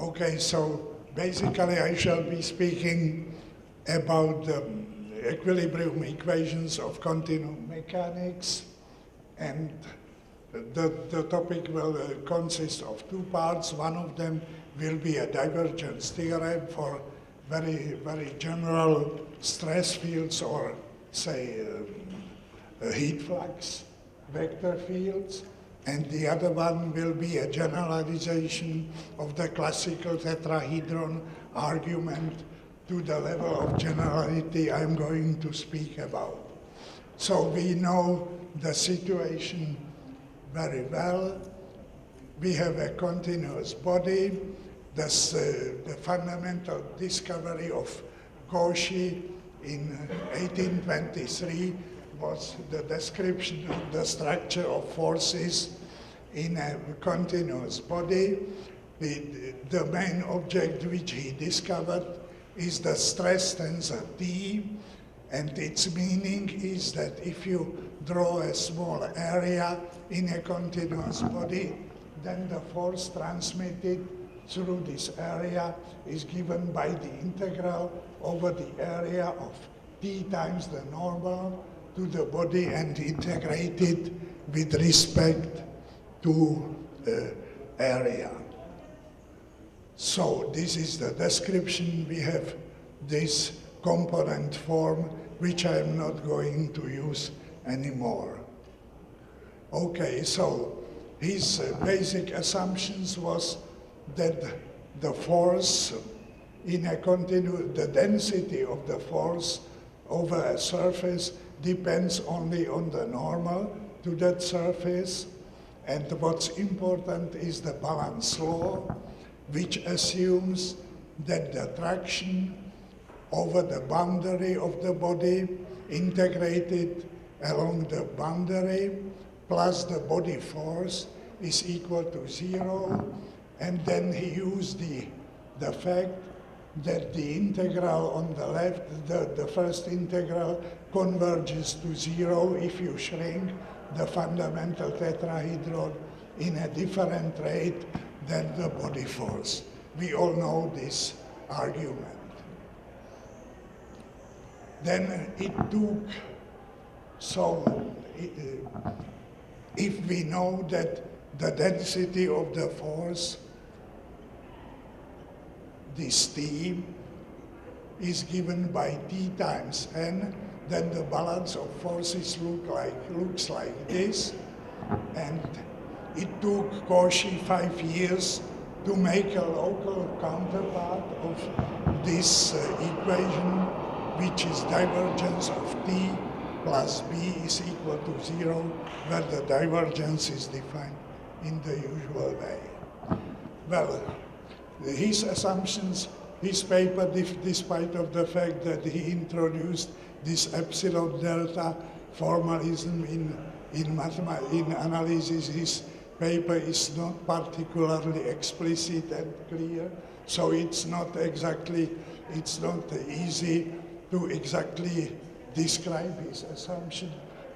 Okay, so basically I shall be speaking about the equilibrium equations of continuum mechanics, and the topic will consist of two parts. One of them will be a divergence theorem for very, very general stress fields, or say heat flux vector fields. And the other one will be a generalization of the classical tetrahedron argument to the level of generality I'm going to speak about. So we know the situation very well. We have a continuous body. The fundamental discovery of Cauchy in 1823 was the description of the structure of forces in a continuous body. The main object which he discovered is the stress tensor T, and its meaning is that if you draw a small area in a continuous body, then the force transmitted through this area is given by the integral over the area of T times the normal to the body and integrated with respect to area. So this is the description. We have this component form, which I am not going to use anymore. Okay, so his basic assumptions was that the force in a the density of the force over a surface depends only on the normal to that surface, and what's important is the balance law, which assumes that the traction over the boundary of the body integrated along the boundary plus the body force is equal to 0, and then he used the fact that the integral on the left, the first integral, converges to 0 if you shrink the fundamental tetrahedron in a different rate than the body force. We all know this argument. Then it took, if we know that the density of the force, this T, is given by T times N, then the balance of forces looks like this. And it took Cauchy 5 years to make a local counterpart of this equation, which is divergence of T plus B is equal to 0, where the divergence is defined in the usual way. Well, his assumptions, his paper, despite of the fact that he introduced this epsilon delta formalism in analysis, his paper is not particularly explicit and clear, so it's not easy to exactly describe his assumption,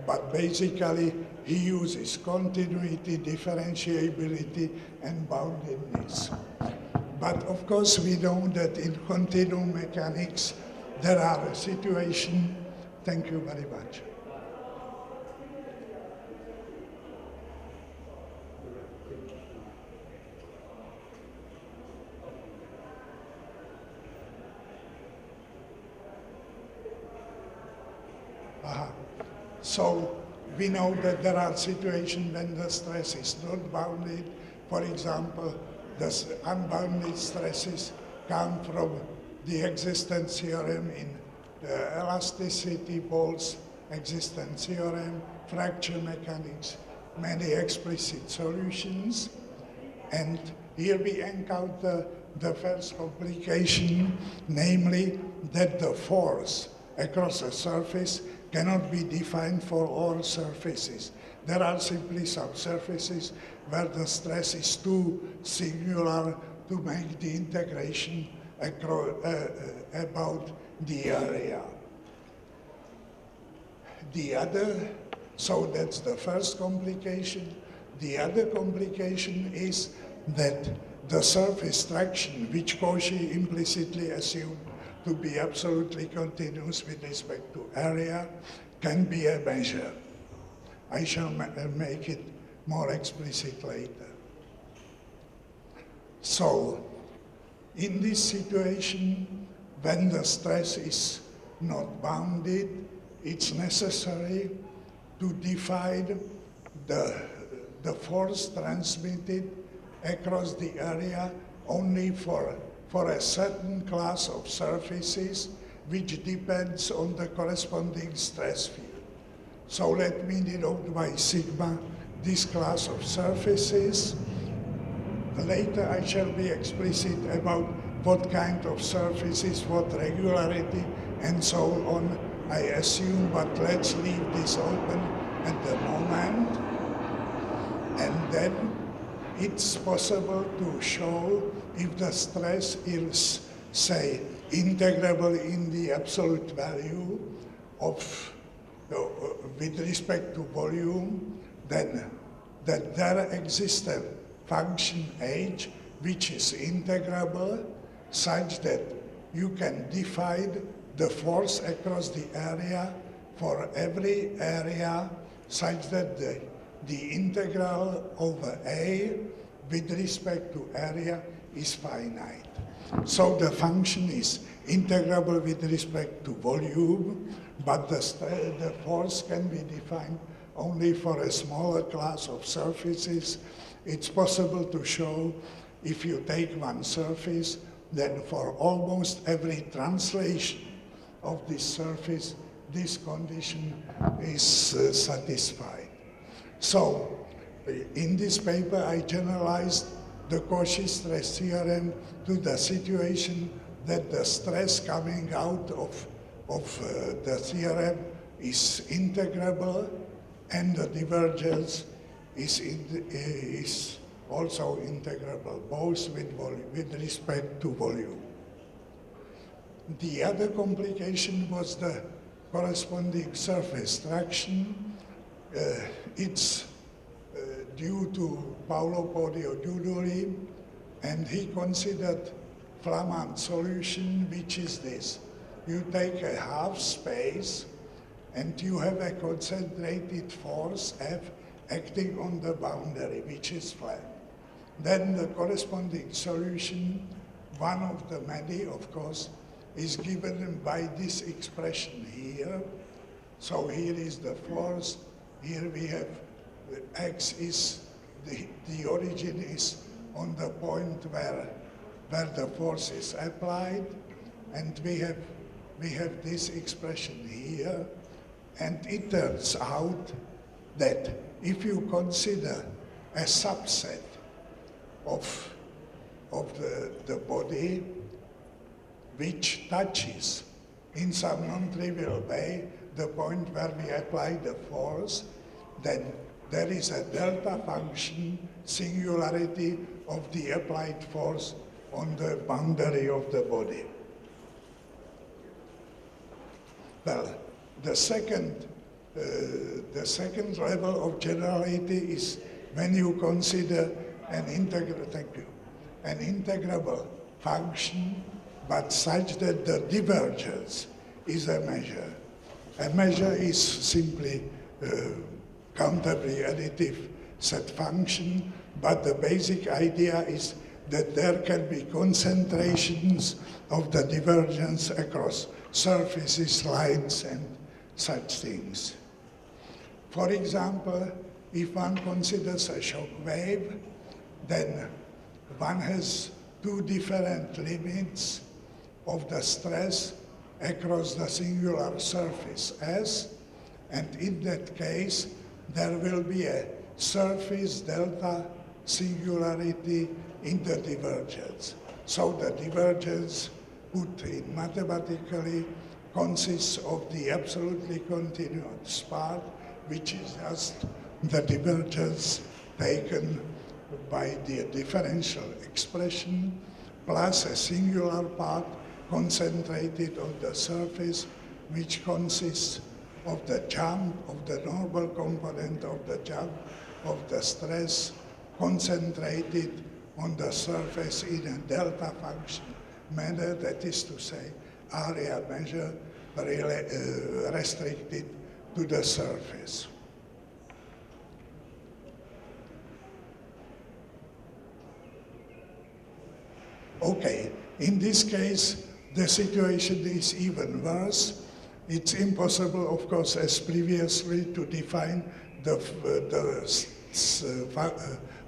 but basically he uses continuity, differentiability, and boundedness. But of course we know that in continuum mechanics there are situations. Thank you very much. So we know that there are situations when the stress is not bounded. For example, the unbounded stresses come from the existence theorem in elasticity, Paul's existence theorem, fracture mechanics, many explicit solutions. And here we encounter the first complication, namely that the force across a surface cannot be defined for all surfaces. There are simply some surfaces where the stress is too singular to make the integration about the area. So that's the first complication. The other complication is that the surface traction, which Cauchy implicitly assumed to be absolutely continuous with respect to area, can be a measure. I shall make it more explicit later. So, in this situation, when the stress is not bounded, it's necessary to define the force transmitted across the area only for a certain class of surfaces which depends on the corresponding stress field. So let me denote by sigma this class of surfaces. Later I shall be explicit about what kind of surfaces, what regularity, and so on I assume, but let's leave this open at the moment. And then it's possible to show if the stress is, say, integrable in the absolute value of, with respect to volume, then that there exists a function h which is integrable such that you can define the force across the area for every area such that the integral over A with respect to area is finite. So the function is integrable with respect to volume, but the force can be defined only for a smaller class of surfaces. It's possible to show, if you take one surface, then for almost every translation of this surface, this condition is satisfied. So, in this paper, I generalized the Cauchy stress theorem to the situation that the stress coming out of the theorem is integrable, and the divergence is also integrable, both with respect to volume. The other complication was the corresponding surface traction. It's due to Paolo Podio-Giudoli, and he considered Flamand solution, which is this. You take a half space and you have a concentrated force F acting on the boundary, which is flat. Then the corresponding solution, one of the many, of course, is given by this expression here. So here is the force, here we have x is, the origin is on the point where the force is applied, and we have this expression here, and it turns out that if you consider a subset of the body which touches in some non-trivial way the point where we apply the force, then there is a delta function singularity of the applied force on the boundary of the body. Well, the second level of generality is when you consider an integrable function, but such that the divergence is a measure. A measure is simply countably additive set function, but the basic idea is that there can be concentrations of the divergence across surfaces, lines, and such things. For example, if one considers a shock wave, then one has two different limits of the stress across the singular surface S, and in that case, there will be a surface delta singularity in the divergence. So the divergence, put in mathematically, consists of the absolutely continuous part, which is just the divergence taken by the differential expression, plus a singular part concentrated on the surface, which consists of the jump of the normal component of the jump of the stress concentrated on the surface in a delta function manner, that is to say, area measure restricted to the surface. Okay, in this case, the situation is even worse. It's impossible, of course, as previously, to define the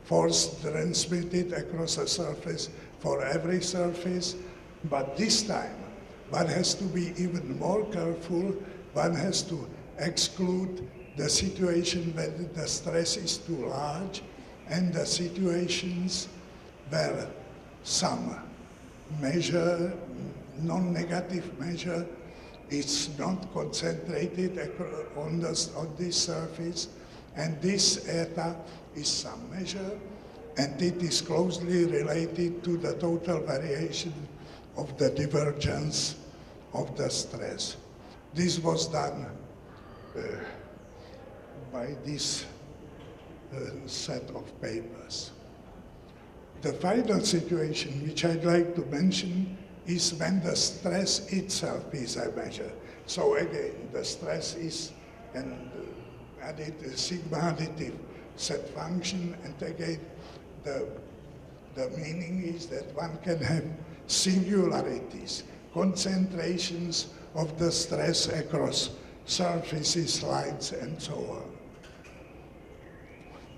force transmitted across a surface for every surface, but this time one has to be even more careful. One has to exclude the situation when the stress is too large and the situations where some measure, non-negative measure, is not concentrated on this surface, and this eta is some measure, and it is closely related to the total variation of the divergence of the stress. This was done by this set of papers. The final situation which I'd like to mention is when the stress itself is a measure. So again, the stress is an sigma additive set function, and again, the meaning is that one can have singularities, concentrations of the stress across surfaces, lines, and so on.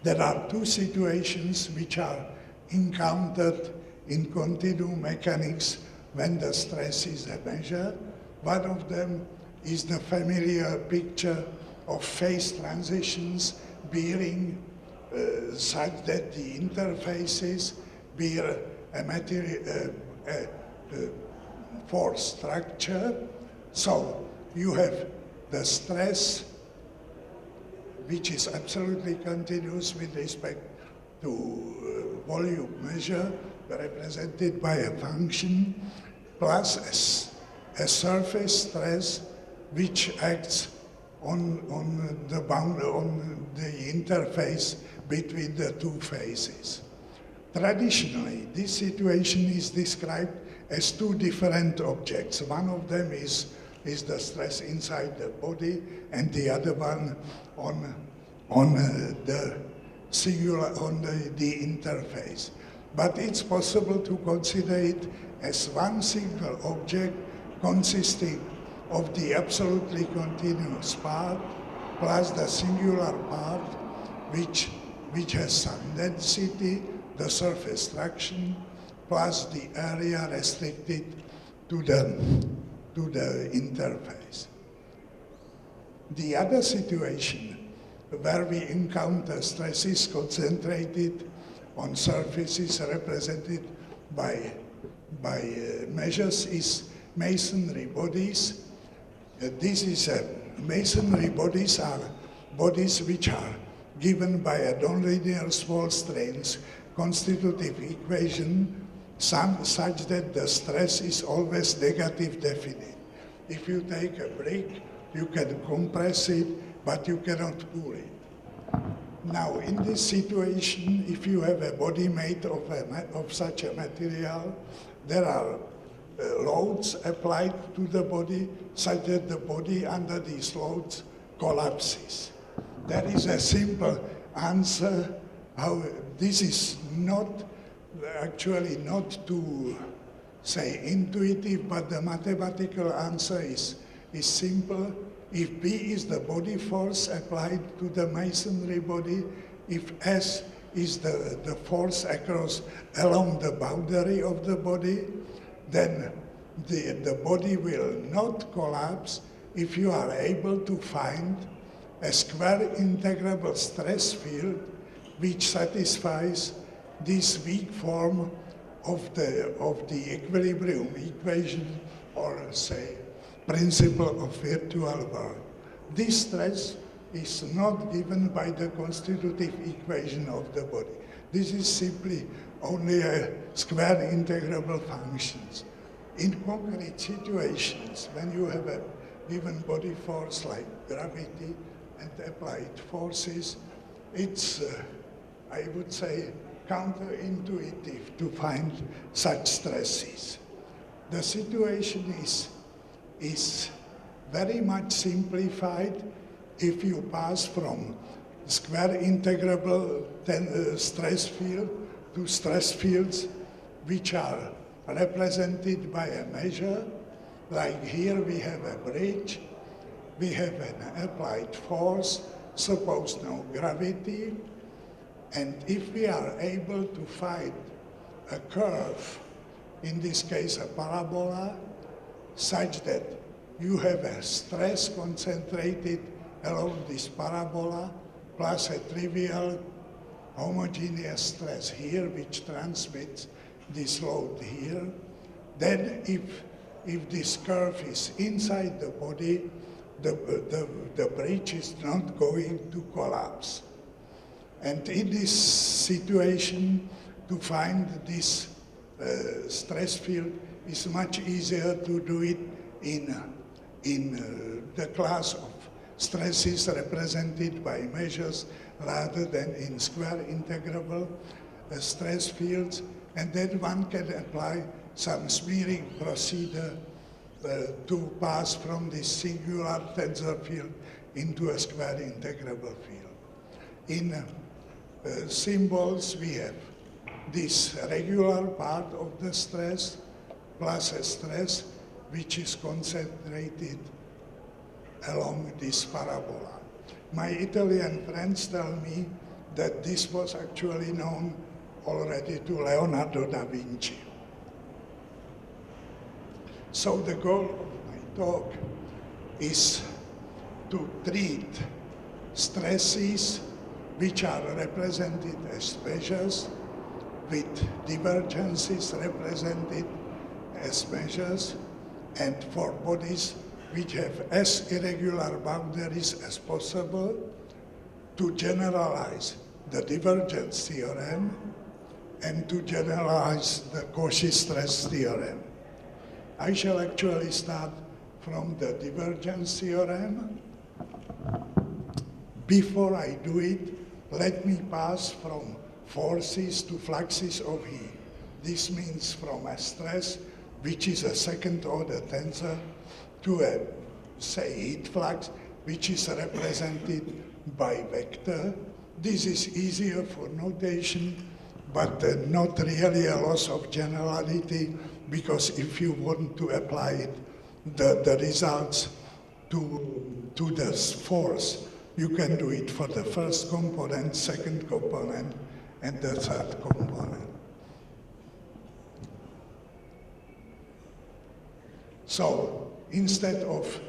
There are two situations which are encountered in continuum mechanics when the stress is a measure. One of them is the familiar picture of phase transitions bearing such that the interfaces bear a force structure. So you have the stress, which is absolutely continuous with respect to volume measure, represented by a function, plus a surface stress which acts on the interface between the two phases. Traditionally, this situation is described as two different objects. One of them is the stress inside the body, and the other one on the interface. But it's possible to consider it as one single object consisting of the absolutely continuous part plus the singular part which has some density, the surface traction, plus the area restricted to the interface. The other situation where we encounter stresses concentrated on surfaces represented by measures is masonry bodies. Masonry bodies are bodies which are given by a nonlinear small strains constitutive equation such that the stress is always negative definite. If you take a brick, you can compress it, but you cannot pull it. Now, in this situation, if you have a body made of such a material, there are loads applied to the body such that the body under these loads collapses. That is a simple answer how this is actually not too, say, intuitive, but the mathematical answer is simple. If B is the body force applied to the masonry body, if S is the force along the boundary of the body, then the body will not collapse if you are able to find a square integrable stress field which satisfies this weak form of the equilibrium equation, or say, principle of virtual work. This stress is not given by the constitutive equation of the body. This is simply only a square integrable functions. In concrete situations, when you have a given body force like gravity and applied forces, it's, I would say, counterintuitive to find such stresses. The situation is very much simplified if you pass from square integrable stress field to stress fields which are represented by a measure. Like here we have a bridge, we have an applied force, suppose no gravity, and if we are able to find a curve, in this case a parabola, such that you have a stress concentrated along this parabola plus a trivial homogeneous stress here which transmits this load here, then if this curve is inside the body, the bridge is not going to collapse. And in this situation, to find this stress field is much easier to do it in the class of stresses represented by measures rather than in square integrable stress fields. And then one can apply some smearing procedure to pass from this singular tensor field into a square integrable field. In symbols, we have this regular part of the stress plus a stress which is concentrated along this parabola. My Italian friends tell me that this was actually known already to Leonardo da Vinci. So the goal of my talk is to treat stresses which are represented as measures with divergences represented as measures, and for bodies which have as irregular boundaries as possible, to generalize the Divergence Theorem and to generalize the Cauchy stress theorem. I shall actually start from the Divergence Theorem. Before I do it, let me pass from forces to fluxes of heat. This means from a stress, which is a second-order tensor, to a, say, heat flux, which is represented by vector. This is easier for notation, but not really a loss of generality, because if you want to apply it, the results to this force, you can do it for the first component, second component, and the third component. So instead of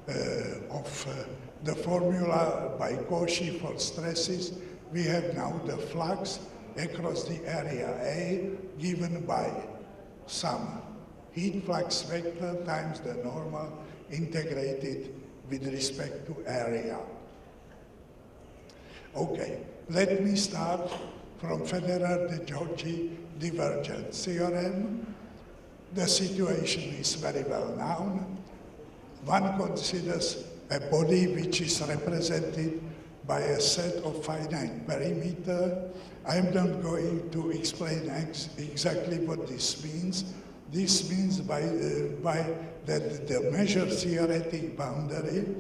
the formula by Cauchy for stresses, we have now the flux across the area A given by some heat flux vector times the normal integrated with respect to area. Okay, let me start from Federer-de Giorgi Divergence Theorem. The situation is very well known. One considers a body which is represented by a set of finite perimeter. I am not going to explain exactly what this means. This means by that the measure theoretic boundary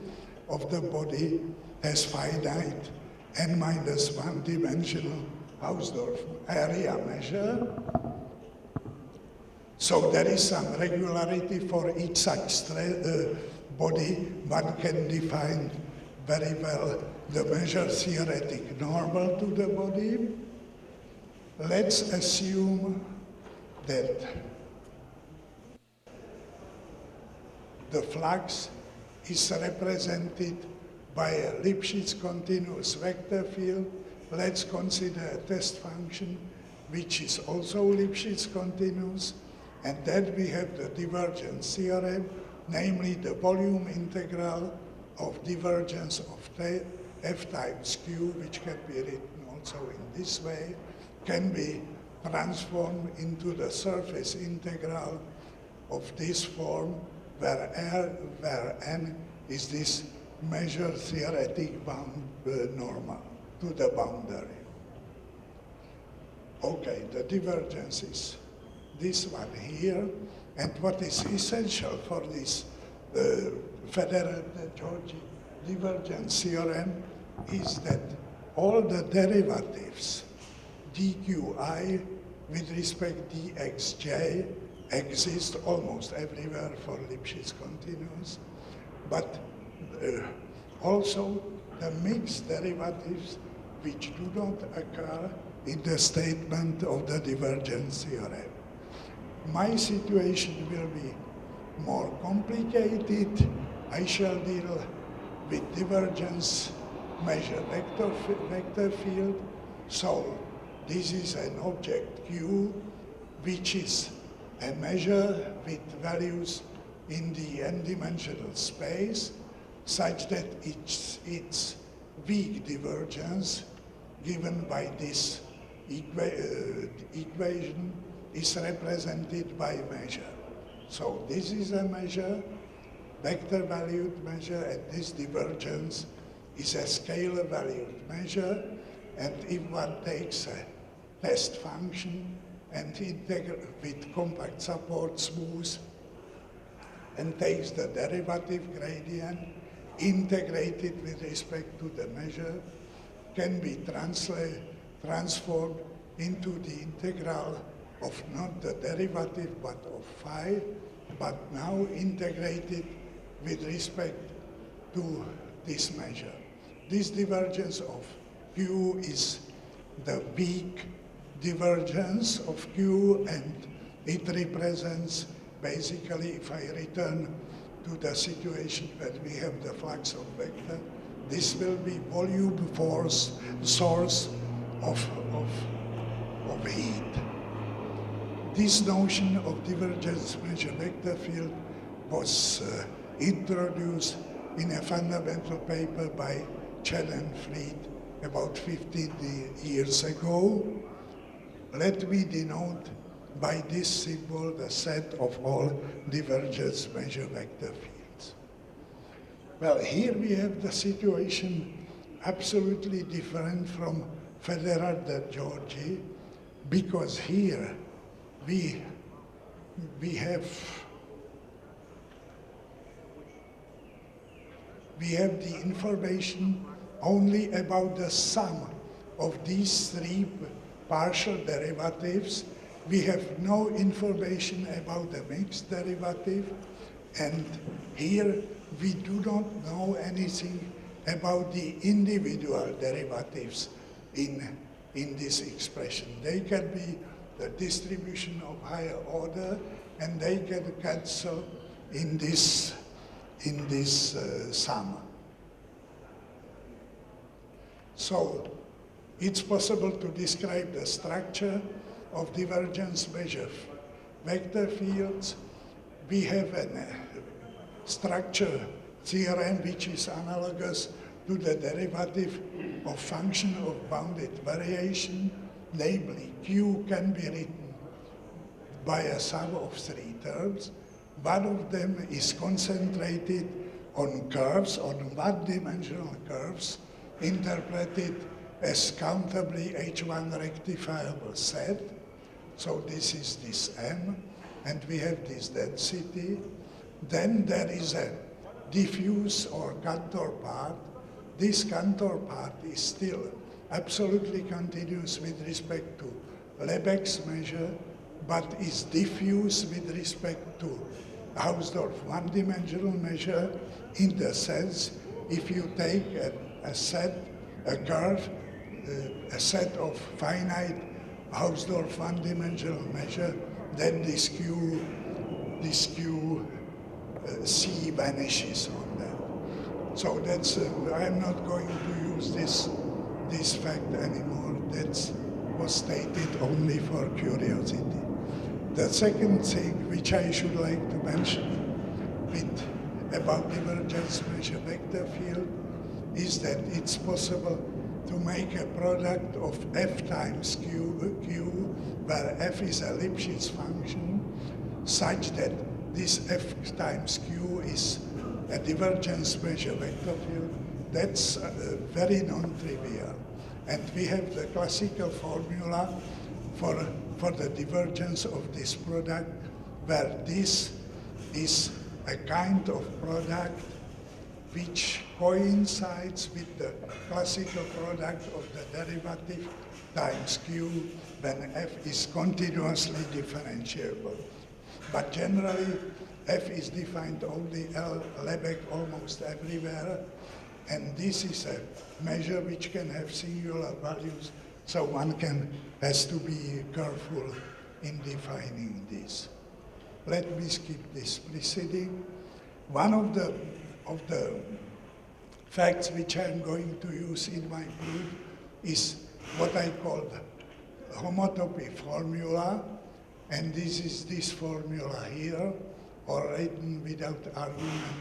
of the body has finite n-1 dimensional Hausdorff area measure. So there is some regularity for each such body. One can define very well the measure theoretic normal to the body. Let's assume that the flux is represented by a Lipschitz continuous vector field. Let's consider a test function which is also Lipschitz continuous, and then we have the divergence theorem, namely the volume integral of divergence of f times q, which can be written also in this way, can be transformed into the surface integral of this form, where n is this measure theoretic normal to the boundary. Okay, the divergence is this one here, and what is essential for this Federer-Georgi divergence theorem is that all the derivatives dqi with respect dxj exist almost everywhere for Lipschitz continuous, but also the mixed derivatives which do not occur in the statement of the divergence theorem. My situation will be more complicated. I shall deal with divergence measure vector field. So this is an object Q, which is a measure with values in the n-dimensional space, such that its weak divergence given by this equation is represented by measure. So this is a measure, vector valued measure, and this divergence is a scalar valued measure. And if one takes a test function and with compact support smooth and takes the derivative gradient, integrated with respect to the measure, can be transformed into the integral of not the derivative but of phi, but now integrated with respect to this measure. This divergence of Q is the weak divergence of Q, and it represents basically, if I return to the situation where we have the flux of vector, this will be volume force source of heat. This notion of divergence measure vector field was introduced in a fundamental paper by Chen and Fried about 15 years ago. Let me denote by this symbol the set of all divergence measure vector fields. Well, here we have the situation absolutely different from Federer-Georgi, because here we have the information only about the sum of these three partial derivatives. We have no information about the mixed derivative, and here we do not know anything about the individual derivatives in this expression. They can be the distribution of higher order, and they can cancel in this sum. So it's possible to describe the structure of divergence measure vector fields. We have a structure theorem which is analogous to the derivative of function of bounded variation, namely Q can be written by a sum of three terms. One of them is concentrated on curves, on one-dimensional curves, interpreted as countably H1 rectifiable set. So this is this M, and we have this density. Then there is a diffuse or Cantor part. This Cantor part is still absolutely continuous with respect to Lebesgue's measure, but is diffuse with respect to Hausdorff one-dimensional measure, in the sense if you take a set of finite Hausdorff one-dimensional measure, then this Q C vanishes on that. So that's, I'm not going to use this fact anymore. That was stated only for curiosity. The second thing which I should like to mention about divergence measure vector field is that it's possible to make a product of f times q, where f is a Lipschitz function, such that this f times q is a divergence measure vector field. That's very non-trivial. And we have the classical formula for the divergence of this product, where this is a kind of product which coincides with the classical product of the derivative times q when f is continuously differentiable. But generally, f is defined only Lebesgue almost everywhere, and this is a measure which can have singular values, so one has to be careful in defining this. Let me skip this preceding. One of the facts which I'm going to use in my proof is what I call the homotopy formula, and this is this formula here, or written without argument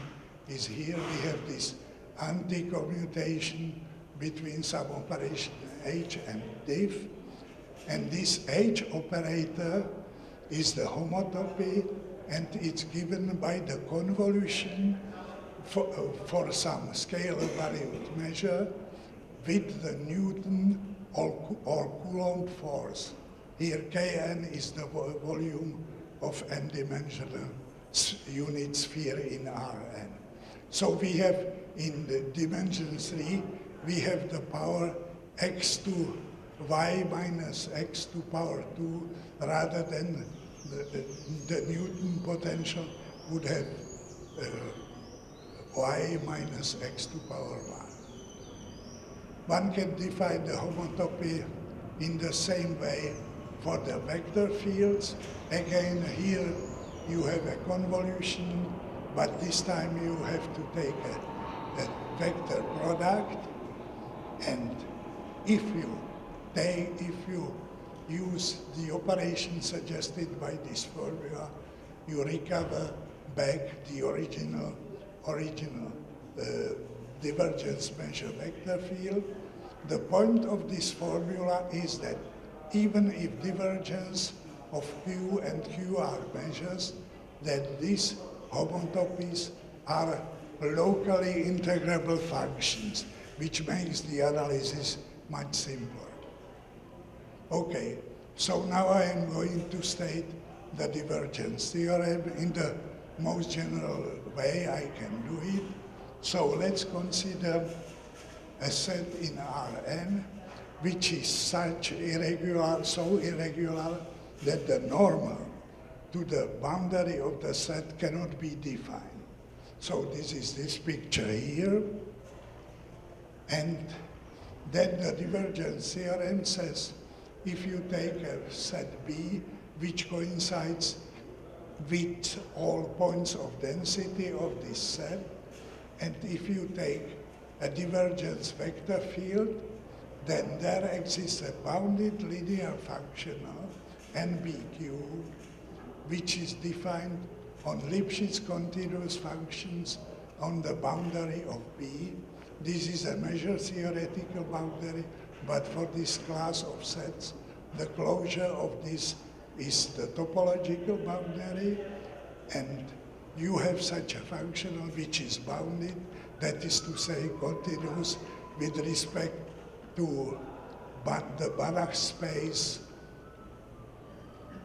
is here. We have this anti-commutation between some operation h and diff, and this h operator is the homotopy, and it's given by the convolution for some scalar valued measure with the Newton or Coulomb force. Here Kn is the volume of n-dimensional unit sphere in Rn. So we have in the dimension 3, we have the power x to y minus x to power 2, rather than the Newton potential would have y minus x to power 1. One can define the homotopy in the same way for the vector fields. Again, here you have a convolution, but this time you have to take a vector product, and if you use the operation suggested by this formula, you recover back the original divergence measure vector field. The point of this formula is that even if divergence of Q and Q are measures, that these homotopies are locally integrable functions, which makes the analysis much simpler. Okay, so now I am going to state the divergence theorem in the most general way I can do it. So let's consider a set in Rn which is such irregular, so irregular that the normal to the boundary of the set cannot be defined. So this is this picture here. And then the divergence theorem says, if you take a set B which coincides with all points of density of this set, and if you take a divergence vector field, then there exists a bounded linear functional NBQ, which is defined on Lipschitz continuous functions on the boundary of B. This is a measure theoretical boundary, but for this class of sets, the closure of this is the topological boundary, and you have such a functional which is bounded, that is to say continuous with respect to the Banach space,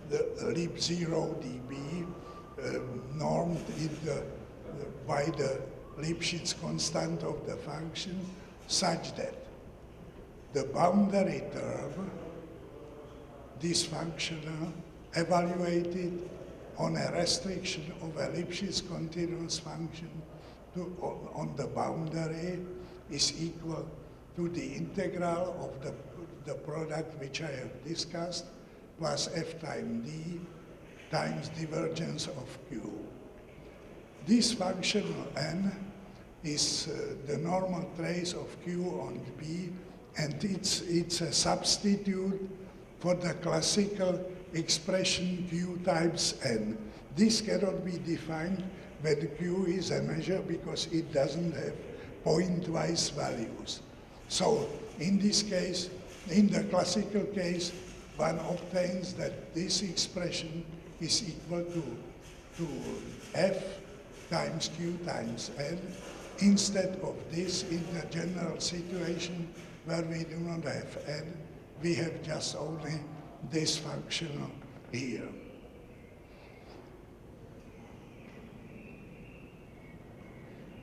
the lib 0 dB, normed in by the Lipschitz constant of the function, such that the boundary term, this functional, evaluated on a restriction of a Lipschitz continuous function on the boundary, is equal to the integral of the product which I have discussed, plus f times d times divergence of q. This functional n is the normal trace of q on b, and it's a substitute for the classical expression q times n. This cannot be defined when q is a measure because it doesn't have pointwise values. So in this case, in the classical case, one obtains that this expression is equal to f times q times n. Instead of this, in the general situation where we do not have n, we have just only this functional here.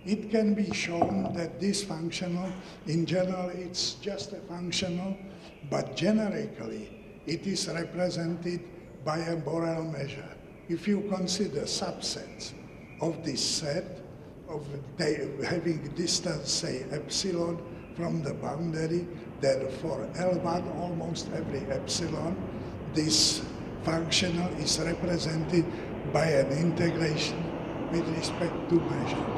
It can be shown that this functional, in general, it's just a functional, but generically, it is represented by a Borel measure. If you consider subsets of this set, of having distance, say, epsilon from the boundary, then for L1, almost every epsilon, this functional is represented by an integration with respect to measure.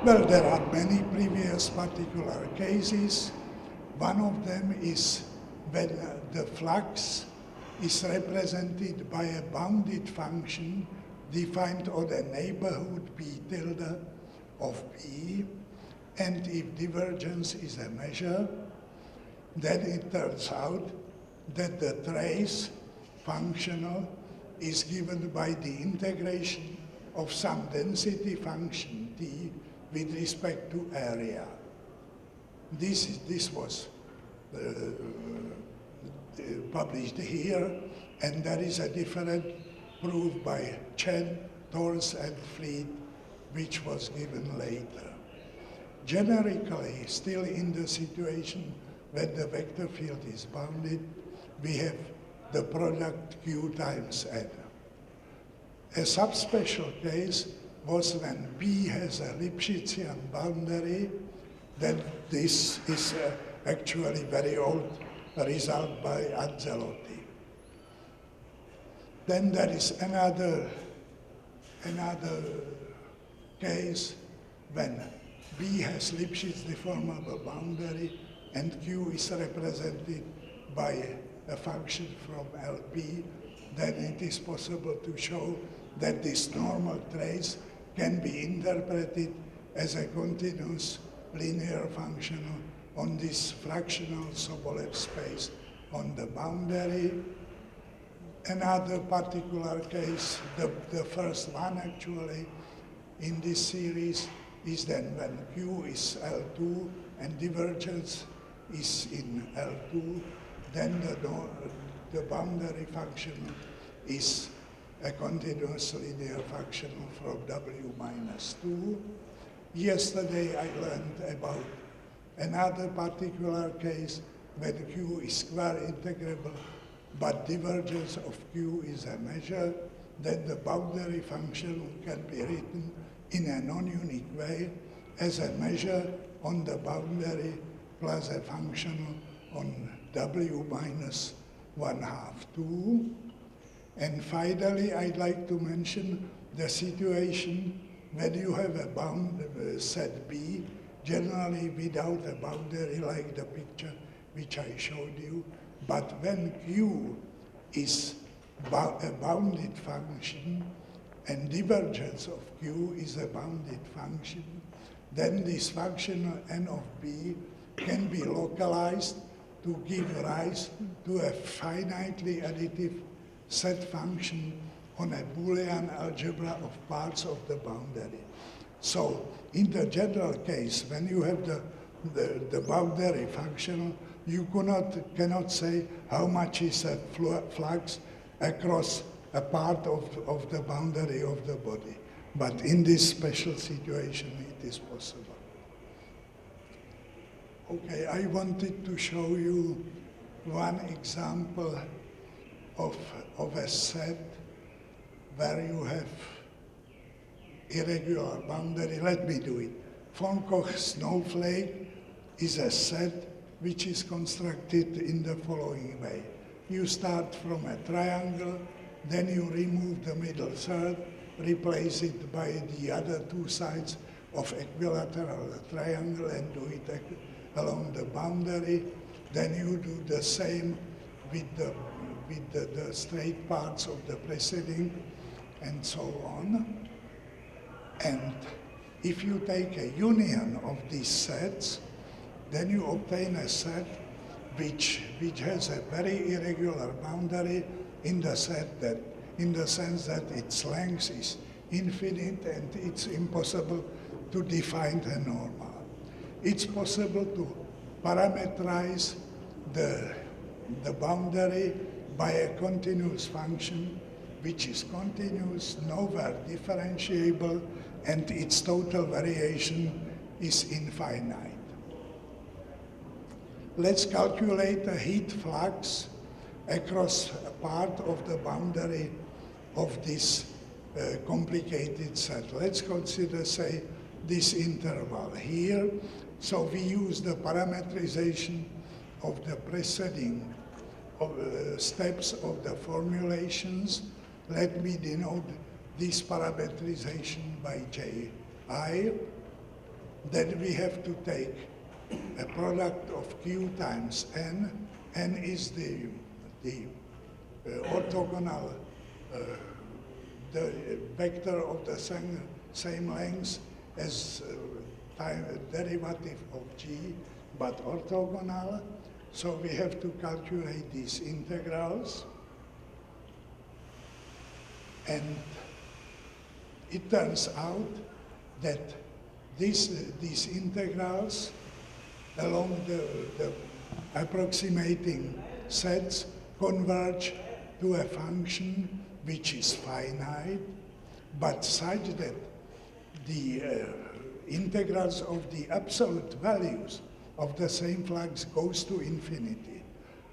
Well, there are many previous particular cases. One of them is when the flux is represented by a bounded function defined on a neighborhood B tilde of B, and if divergence is a measure, then it turns out that the trace functional is given by the integration of some density function T with respect to area. This was published here, and there is a different proof by Chen, Torres, and Fried, which was given later. Generically, still in the situation when the vector field is bounded, we have the product Q times N. A subspecial case was when B has a Lipschitzian boundary, then this is actually very old result by Anzelotti. Then there is another case when B has Lipschitz deformable boundary and Q is represented by a function from LP, then it is possible to show that this normal trace can be interpreted as a continuous linear function on this fractional Sobolev space on the boundary. Another particular case, the first one actually in this series, is then when Q is L2 and divergence is in L2, then the boundary function is a continuous linear function from W minus 2. Yesterday I learned about another particular case when Q is square integrable, but divergence of Q is a measure, then the boundary function can be written in a non-unique way as a measure on the boundary plus a function on W minus 1/2, 2. And finally, I'd like to mention the situation when you have a set B, generally without a boundary like the picture which I showed you, but when Q is a bounded function and divergence of Q is a bounded function, then this function N of B can be localized to give rise to a finitely additive set function on a Boolean algebra of parts of the boundary. So in the general case, when you have the boundary function, you cannot say how much is a flux across a part of the boundary of the body. But in this special situation, it is possible. Okay, I wanted to show you one example of a set where you have irregular boundary. Let me do it. Von Koch snowflake is a set which is constructed in the following way. You start from a triangle, then you remove the middle third, replace it by the other two sides of equilateral triangle and do it along the boundary. Then you do the same with the straight parts of the preceding and so on. And if you take a union of these sets, then you obtain a set which has a very irregular boundary in the sense that its length is infinite and it's impossible to define a normal. It's possible to parameterize the the boundary by a continuous function, which is continuous, nowhere differentiable, and its total variation is infinite. Let's calculate a heat flux across a part of the boundary of this complicated set. Let's consider, say, this interval here. So we use the parametrization of the preceding steps of the formulations. Let me denote this parametrization by Ji. Then we have to take a product of Q times N. N is the orthogonal, the vector of the same length as derivative of G, but orthogonal. So we have to calculate these integrals. And it turns out that these integrals along the approximating sets converge to a function which is finite, but such that the integrals of the absolute values of the same flux goes to infinity.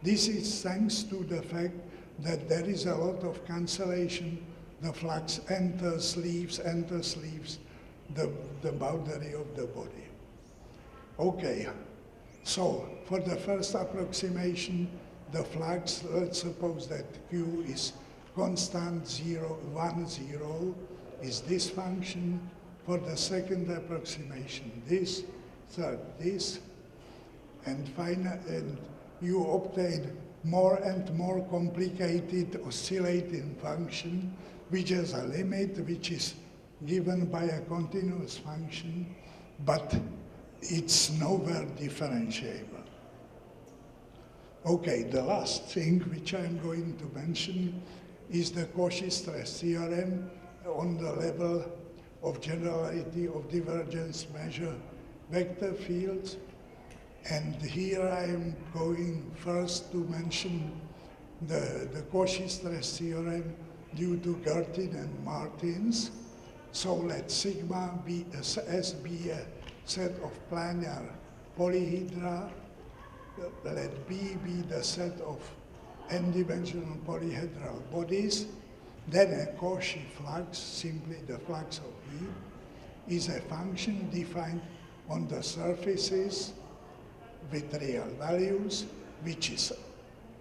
This is thanks to the fact that there is a lot of cancellation. The flux enters, leaves the boundary of the body. Okay, so for the first approximation, the flux, let's suppose that Q is constant 0, 1, 0, is this function. For the second approximation, this, third, this, and you obtain more and more complicated oscillating function, which has a limit, which is given by a continuous function, but it's nowhere differentiable. Okay, the last thing which I'm going to mention is the Cauchy stress theorem on the level of generality of divergence measure vector fields. And here I am going first to mention the Cauchy stress theorem due to Gertin and Martins. So let sigma be S be a set of planar polyhedra. Let B be the set of n-dimensional polyhedral bodies. Then a Cauchy flux, simply the flux of heat, is a function defined on the surfaces with real values, which is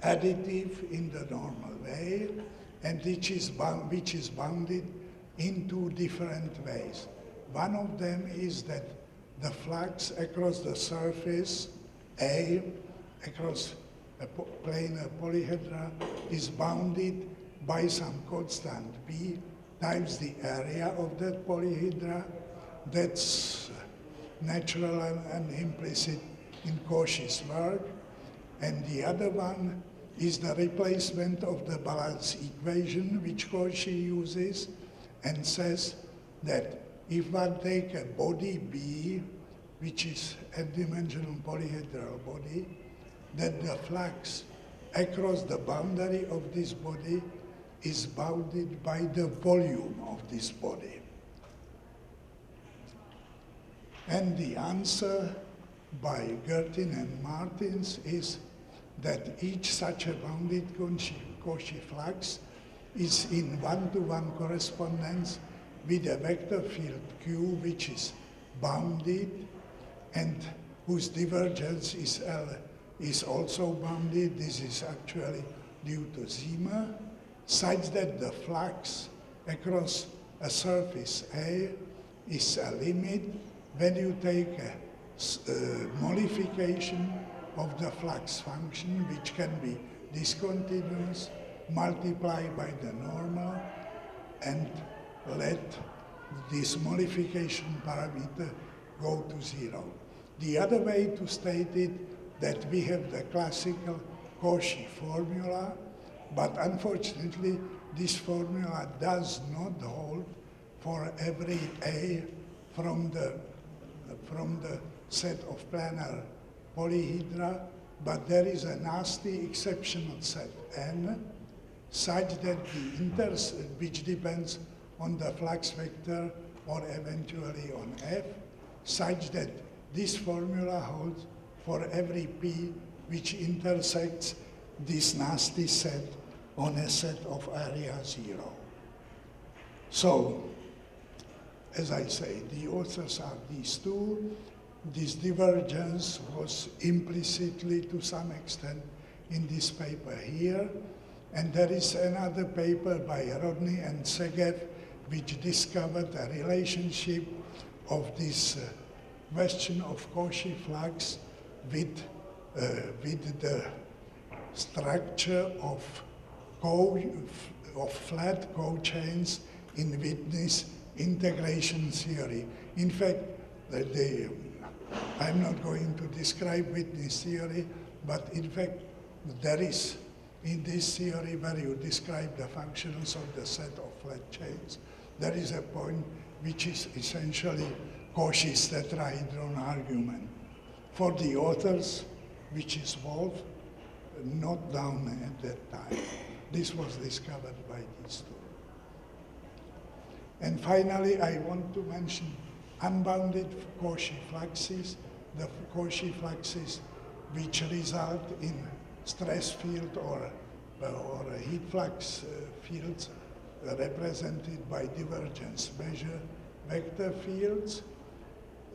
additive in the normal way, and which is bounded in two different ways. One of them is that the flux across the surface A, across a planar polyhedra, is bounded by some constant B times the area of that polyhedra. That's natural and implicit in Cauchy's work. And the other one is the replacement of the balance equation, which Cauchy uses, and says that if one take a body B, which is a dimensional polyhedral body, then the flux across the boundary of this body is bounded by the volume of this body. And the answer by Gertin and Martins is that each such a bounded Cauchy flux is in one-to-one correspondence with a vector field Q, which is bounded and whose divergence is also bounded. This is actually due to Zimmer, such that the flux across a surface A is a limit when you take a modification of the flux function, which can be discontinuous, multiplied by the normal, and let this modification parameter go to 0. The other way to state it, that we have the classical Cauchy formula, but unfortunately this formula does not hold for every A from the set of planar polyhedra, but there is a nasty exceptional set N such that the which depends on the flux vector or eventually on F, such that this formula holds for every P which intersects this nasty set on a set of area 0. So, as I say, the authors are these two. This divergence was implicitly, to some extent, in this paper here. And there is another paper by Rodney and Segev, which discovered a relationship of this question of Cauchy flux with the structure of flat cochains in Whitney's integration theory. In fact, I'm not going to describe Whitney's theory, but in fact, there is in this theory where you describe the functions of the set of flat chains, there is a point which is essentially Cauchy's tetrahedron argument. For the authors, which is Wolf, not down at that time. This was discovered by these two. And finally, I want to mention unbounded Cauchy fluxes, the Cauchy fluxes which result in stress field or heat flux fields represented by divergence measure vector fields.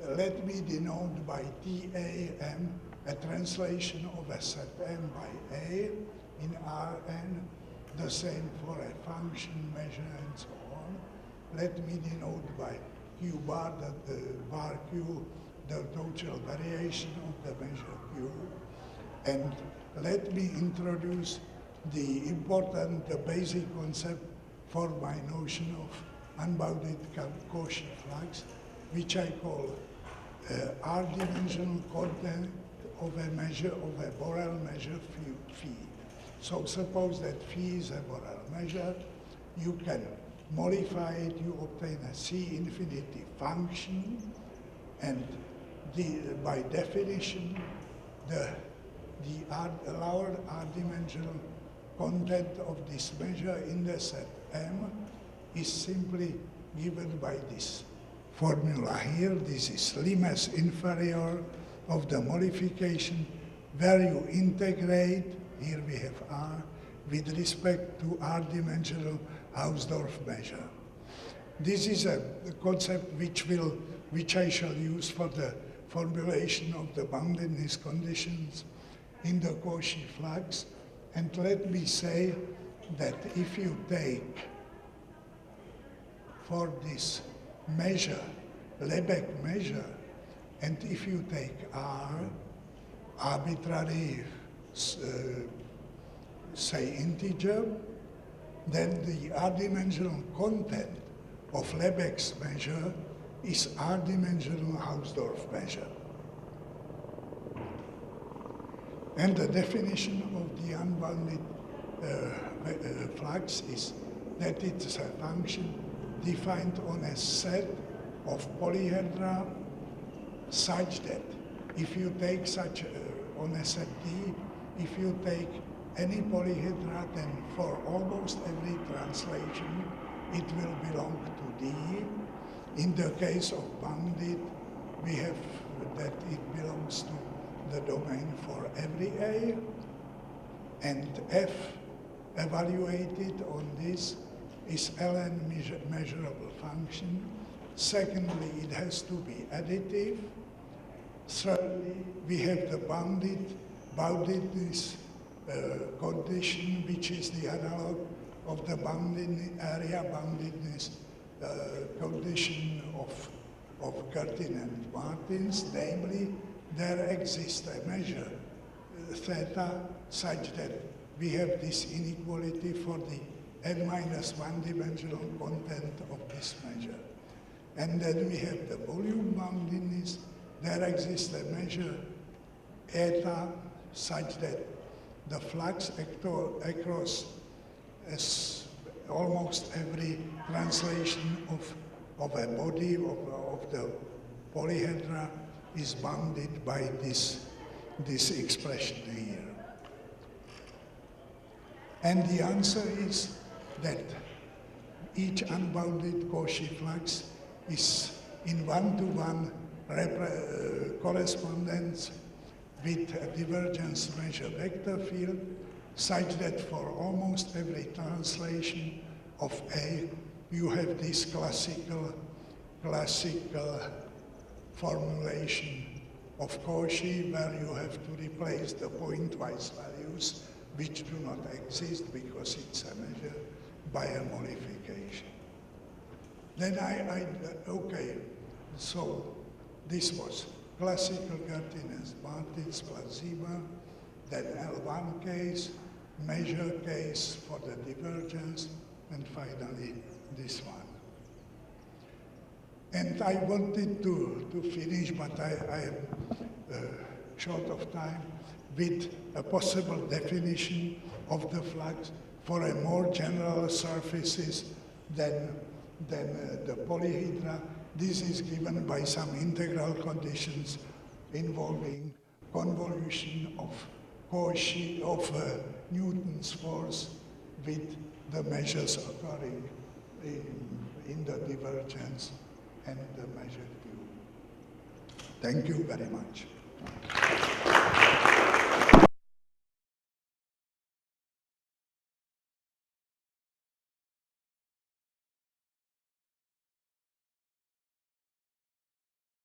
Let me denote by TAM a translation of a set M by A in Rn, the same for a function measure and so on. Let me denote by Q bar, the bar Q, the total variation of the measure Q. And let me introduce the important, the basic concept for my notion of unbounded Cauchy flux, which I call R-dimensional content of a measure of a Borel measure phi. So suppose that phi is a Borel measure, you can modify it, you obtain a C infinity function, and by definition, the allowed R-dimensional content of this measure in the set M is simply given by this formula here. This is limes inferior of the modification where you integrate, here we have R, with respect to R-dimensional Hausdorff measure. This is a concept which I shall use for the formulation of the boundedness conditions in the Cauchy flux. And let me say that if you take for this measure, Lebesgue measure, and if you take R, arbitrary, say integer, then the R-dimensional content of Lebesgue's measure is R-dimensional Hausdorff measure. And the definition of the unbounded flux is that it's a function defined on a set of polyhedra such that if you take such on a set D, if you take any polyhedra, then for almost every translation, it will belong to D. In the case of bounded, we have that it belongs to the domain for every A, and F evaluated on this is Ln measurable function. Secondly, it has to be additive. Thirdly, we have the boundedness condition, which is the analog of the area boundedness condition of Curtin and Martins. Namely, there exists a measure theta such that we have this inequality for the n-1 dimensional content of this measure. And then we have the volume boundedness. There exists a measure eta such that the flux across almost every translation of a body of the polyhedra is bounded by this this expression here. And the answer is that each unbounded Cauchy flux is in one-to-one correspondence with a divergence measure vector field, such that for almost every translation of A, you have this classical formulation of Cauchy, where you have to replace the pointwise values, which do not exist because it's a measure, by a modification. Then okay, so this was classical Gertin's Bartitz plus Zima, then L1 case, measure case for the divergence, and finally this one. And I wanted to finish, but I am short of time, with a possible definition of the flux for a more general surfaces than the polyhedra. This is given by some integral conditions involving convolution of Cauchy, of Newton's force with the measures occurring in the divergence and the measured view. Thank you very much.